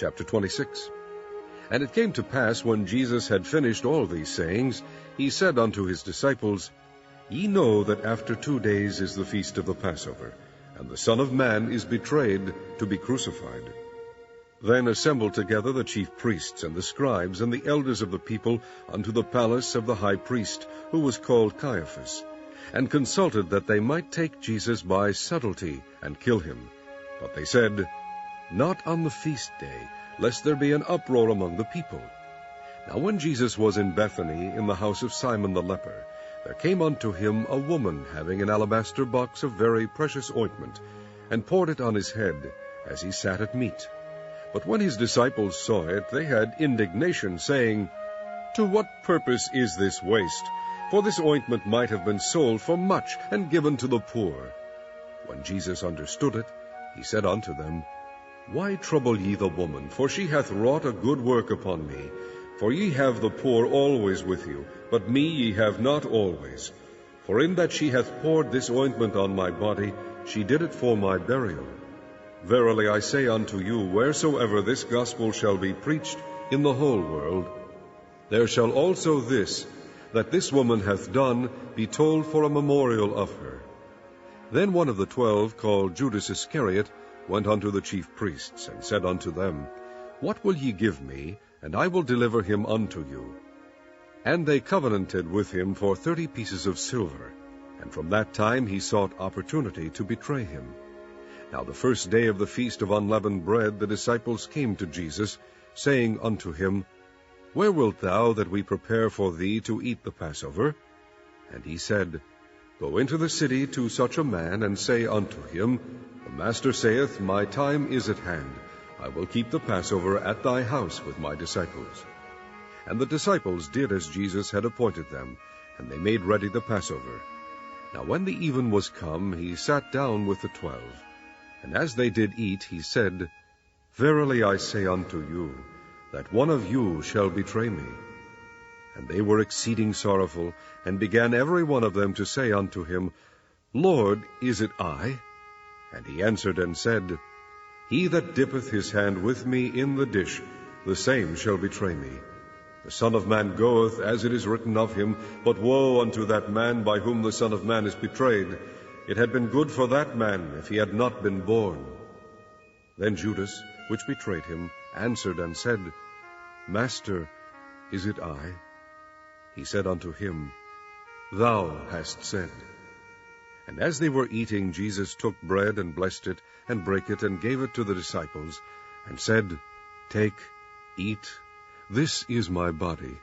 Chapter 26. And it came to pass, when Jesus had finished all these sayings, he said unto his disciples, Ye know that after 2 days is the feast of the Passover, and the Son of Man is betrayed to be crucified. Then assembled together the chief priests and the scribes and the elders of the people unto the palace of the high priest, who was called Caiaphas, and consulted that they might take Jesus by subtlety and kill him. But they said, Not on the feast day, lest there be an uproar among the people. Now when Jesus was in Bethany, in the house of Simon the leper, there came unto him a woman having an alabaster box of very precious ointment, and poured it on his head, as he sat at meat. But when his disciples saw it, they had indignation, saying, To what purpose is this waste? For this ointment might have been sold for much, and given to the poor. When Jesus understood it, he said unto them, Why trouble ye the woman? For she hath wrought a good work upon me. For ye have the poor always with you, but me ye have not always. For in that she hath poured this ointment on my body, she did it for my burial. Verily I say unto you, wheresoever this gospel shall be preached in the whole world, there shall also this, that this woman hath done, be told for a memorial of her. Then one of the 12, called Judas Iscariot, went unto the chief priests, and said unto them, What will ye give me, and I will deliver him unto you? And they covenanted with him for 30 pieces of silver, and from that time he sought opportunity to betray him. Now the first day of the feast of unleavened bread the disciples came to Jesus, saying unto him, Where wilt thou that we prepare for thee to eat the Passover? And he said, Go into the city to such a man, and say unto him, The Master saith, My time is at hand. I will keep the Passover at thy house with my disciples. And the disciples did as Jesus had appointed them, and they made ready the Passover. Now when the even was come, he sat down with the 12. And as they did eat, he said, Verily I say unto you, that one of you shall betray me. And they were exceeding sorrowful, and began every one of them to say unto him, Lord, is it I? And he answered and said, He that dippeth his hand with me in the dish, the same shall betray me. The Son of Man goeth, as it is written of him, but woe unto that man by whom the Son of Man is betrayed. It had been good for that man if he had not been born. Then Judas, which betrayed him, answered and said, Master, is it I? He said unto him, Thou hast said. And as they were eating, Jesus took bread, and blessed it, and brake it, and gave it to the disciples, and said, Take, eat, this is my body.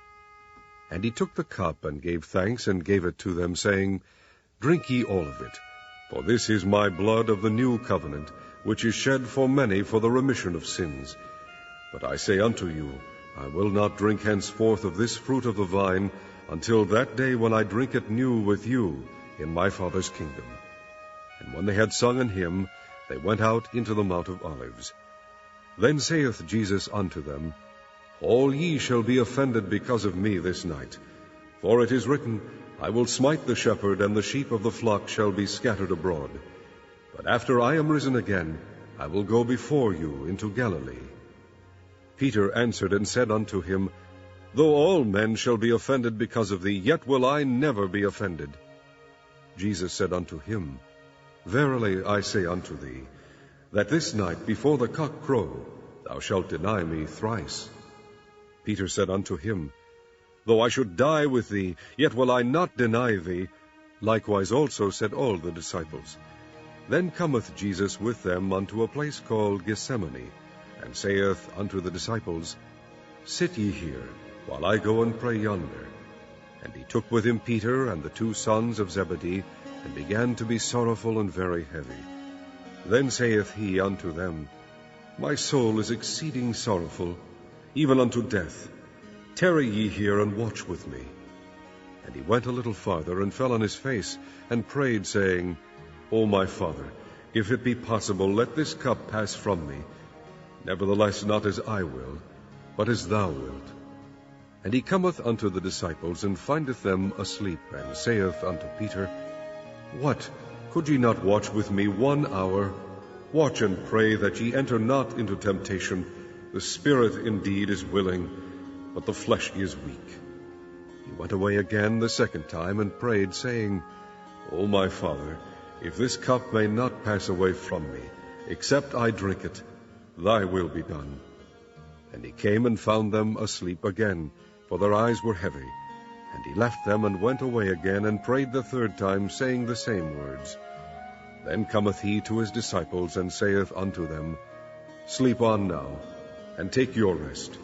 And he took the cup, and gave thanks, and gave it to them, saying, Drink ye all of it, for this is my blood of the new covenant, which is shed for many for the remission of sins. But I say unto you, I will not drink henceforth of this fruit of the vine, until that day when I drink it new with you in my Father's kingdom. And when they had sung an hymn, they went out into the Mount of Olives. Then saith Jesus unto them, All ye shall be offended because of me this night. For it is written, I will smite the shepherd, and the sheep of the flock shall be scattered abroad. But after I am risen again, I will go before you into Galilee. Peter answered and said unto him, Though all men shall be offended because of thee, yet will I never be offended. Jesus said unto him, Verily I say unto thee, that this night before the cock crow, thou shalt deny me thrice. Peter said unto him, Though I should die with thee, yet will I not deny thee. Likewise also said all the disciples. Then cometh Jesus with them unto a place called Gethsemane, and saith unto the disciples, Sit ye here, while I go and pray yonder. And he took with him Peter and the 2 sons of Zebedee, and began to be sorrowful and very heavy. Then saith he unto them, My soul is exceeding sorrowful, even unto death. Tarry ye here, and watch with me. And he went a little farther, and fell on his face, and prayed, saying, O my Father, if it be possible, let this cup pass from me. Nevertheless, not as I will, but as thou wilt. And he cometh unto the disciples, and findeth them asleep, and saith unto Peter, What, could ye not watch with me 1 hour? Watch and pray that ye enter not into temptation. The spirit indeed is willing, but the flesh is weak." He went away again the second time, and prayed, saying, "O my Father, if this cup may not pass away from me, except I drink it, thy will be done." And he came and found them asleep again, for their eyes were heavy. And he left them, and went away again, and prayed the third time, saying the same words. Then cometh he to his disciples, and saith unto them, "Sleep on now, and take your rest.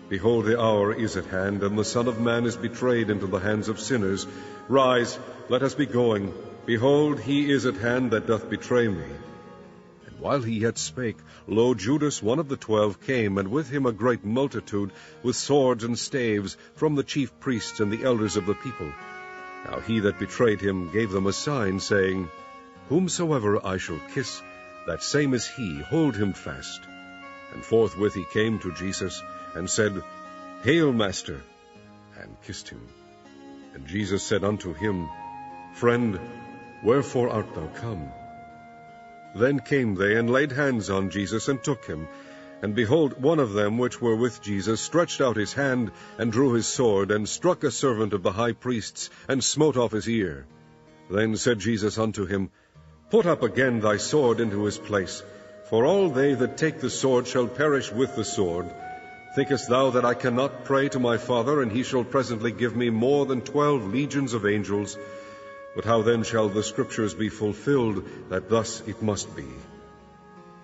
Behold, the hour is at hand, and the Son of Man is betrayed into the hands of sinners. Rise, let us be going. Behold, he is at hand that doth betray me." And while he yet spake, lo, Judas, one of the 12, came, and with him a great multitude, with swords and staves, from the chief priests and the elders of the people. Now he that betrayed him gave them a sign, saying, "Whomsoever I shall kiss, that same is he, hold him fast." And forthwith he came to Jesus, and said, "Hail, Master," and kissed him. And Jesus said unto him, "Friend, wherefore art thou come?" Then came they, and laid hands on Jesus, and took him. And behold, one of them which were with Jesus stretched out his hand, and drew his sword, and struck a servant of the high priest's, and smote off his ear. Then said Jesus unto him, "Put up again thy sword into his place, for all they that take the sword shall perish with the sword. Thinkest thou that I cannot pray to my Father, and he shall presently give me more than 12 legions of angels? But how then shall the Scriptures be fulfilled, that thus it must be?"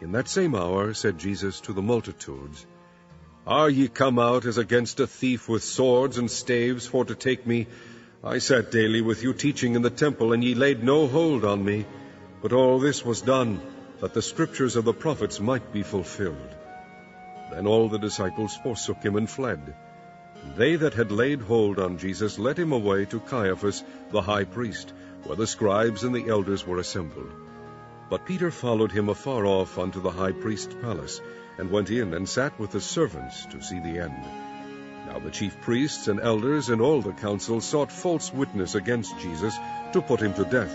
In that same hour said Jesus to the multitudes, "Are ye come out as against a thief with swords and staves for to take me? I sat daily with you teaching in the temple, and ye laid no hold on me. But all this was done, that the Scriptures of the prophets might be fulfilled." Then all the disciples forsook him and fled. And they that had laid hold on Jesus led him away to Caiaphas the high priest, where the scribes and the elders were assembled. But Peter followed him afar off unto the high priest's palace, and went in, and sat with the servants to see the end. Now the chief priests and elders and all the council sought false witness against Jesus, to put him to death,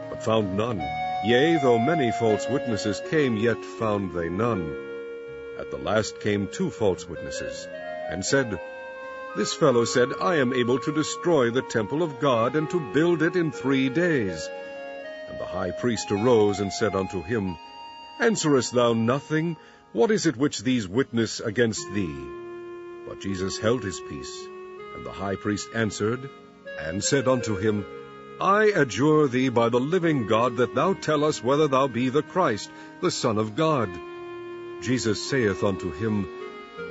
but found none. Yea, though many false witnesses came, yet found they none. At the last came 2 false witnesses, and said, "This fellow said, I am able to destroy the temple of God, and to build it in 3 days. And the high priest arose, and said unto him, "Answerest thou nothing? What is it which these witness against thee?" But Jesus held his peace. And the high priest answered, and said unto him, "I adjure thee by the living God, that thou tell us whether thou be the Christ, the Son of God." Jesus saith unto him,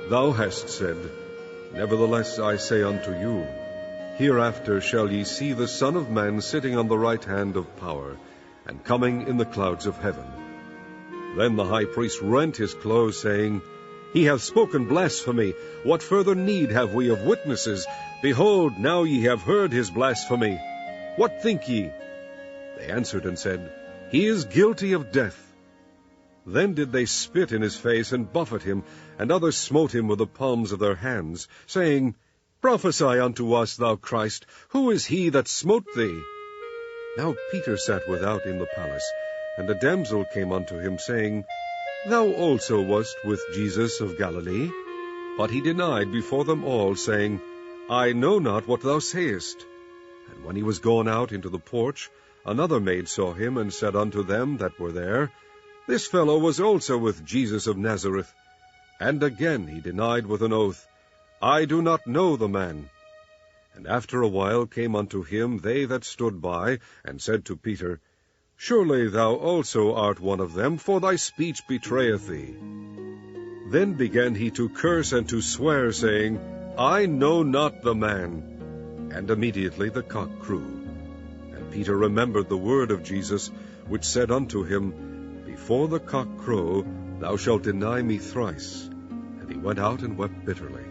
"Thou hast said. Nevertheless I say unto you, hereafter shall ye see the Son of Man sitting on the right hand of power, and coming in the clouds of heaven." Then the high priest rent his clothes, saying, "He hath spoken blasphemy. What further need have we of witnesses? Behold, now ye have heard his blasphemy. What think ye?" They answered and said, "He is guilty of death." Then did they spit in his face, and buffet him, and others smote him with the palms of their hands, saying, "Prophesy unto us, thou Christ, who is he that smote thee?" Now Peter sat without in the palace, and a damsel came unto him, saying, "Thou also wast with Jesus of Galilee." But he denied before them all, saying, "I know not what thou sayest." And when he was gone out into the porch, another maid saw him, and said unto them that were there, "This fellow was also with Jesus of Nazareth." And again he denied with an oath, "I do not know the man." And after a while came unto him they that stood by, and said to Peter, "Surely thou also art one of them, for thy speech betrayeth thee." Then began he to curse and to swear, saying, "I know not the man." And immediately the cock crew. And Peter remembered the word of Jesus, which said unto him, "Before the cock crow, thou shalt deny me thrice." And he went out and wept bitterly.